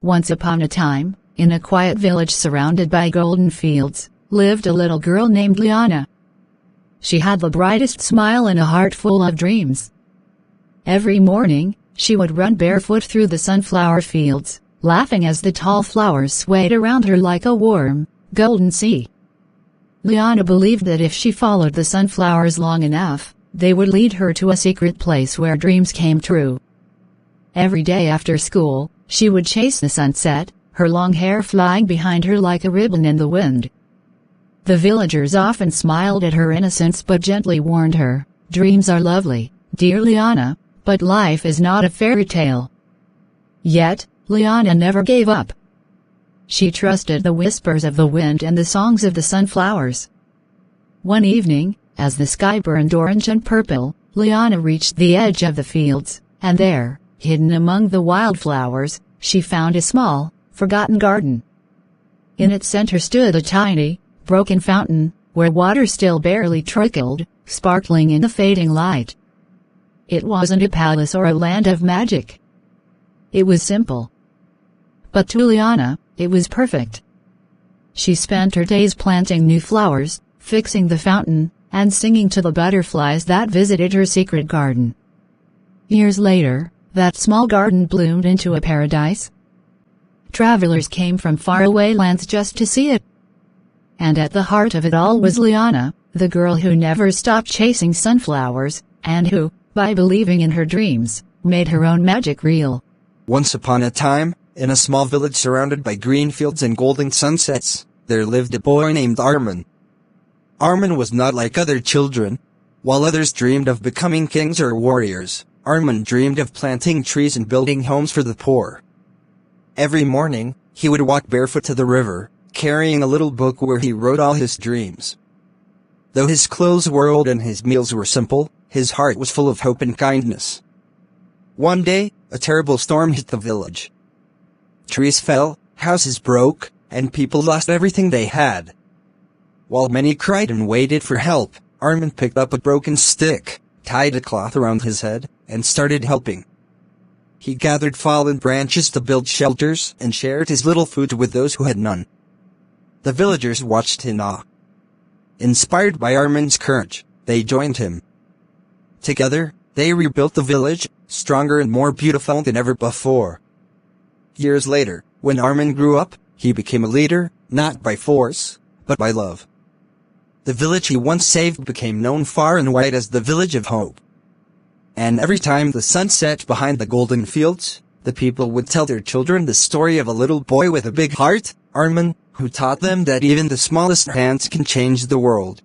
Once upon a time, in a quiet village surrounded by golden fields, lived a little girl named Liana. She had the brightest smile and a heart full of dreams. Every morning, she would run barefoot through the sunflower fields, laughing as the tall flowers swayed around her like a warm, golden sea. Liana believed that if she followed the sunflowers long enough, they would lead her to a secret place where dreams came true. Every day after school, she would chase the sunset, her long hair flying behind her like a ribbon in the wind. The villagers often smiled at her innocence but gently warned her, "Dreams are lovely, dear Liana, but life is not a fairy tale." Yet, Liana never gave up. She trusted the whispers of the wind and the songs of the sunflowers. One evening, as the sky burned orange and purple, Liana reached the edge of the fields, and there, hidden among the wildflowers, she found a small, forgotten garden. In its center stood a tiny, broken fountain, where water still barely trickled, sparkling in the fading light. It wasn't a palace or a land of magic. It was simple. But to Liana, it was perfect. She spent her days planting new flowers, fixing the fountain, and singing to the butterflies that visited her secret garden. Years later, that small garden bloomed into a paradise. Travelers came from faraway lands just to see it. And at the heart of it all was Liana, the girl who never stopped chasing sunflowers, and who, by believing in her dreams, made her own magic real. Once upon a time, in a small village surrounded by green fields and golden sunsets, there lived a boy named Armin. Armin was not like other children. While others dreamed of becoming kings or warriors, Armin dreamed of planting trees and building homes for the poor. Every morning, he would walk barefoot to the river, carrying a little book where he wrote all his dreams. Though his clothes were old and his meals were simple, his heart was full of hope and kindness. One day, a terrible storm hit the village. Trees fell, houses broke, and people lost everything they had. While many cried and waited for help, Armin picked up a broken stick, tied a cloth around his head, and started helping. He gathered fallen branches to build shelters and shared his little food with those who had none. The villagers watched in awe. Inspired by Armin's courage, they joined him. Together, they rebuilt the village, stronger and more beautiful than ever before. Years later, when Armin grew up, he became a leader, not by force, but by love. The village he once saved became known far and wide as the Village of Hope. And every time the sun set behind the golden fields, the people would tell their children the story of a little boy with a big heart, Armin, who taught them that even the smallest hands can change the world.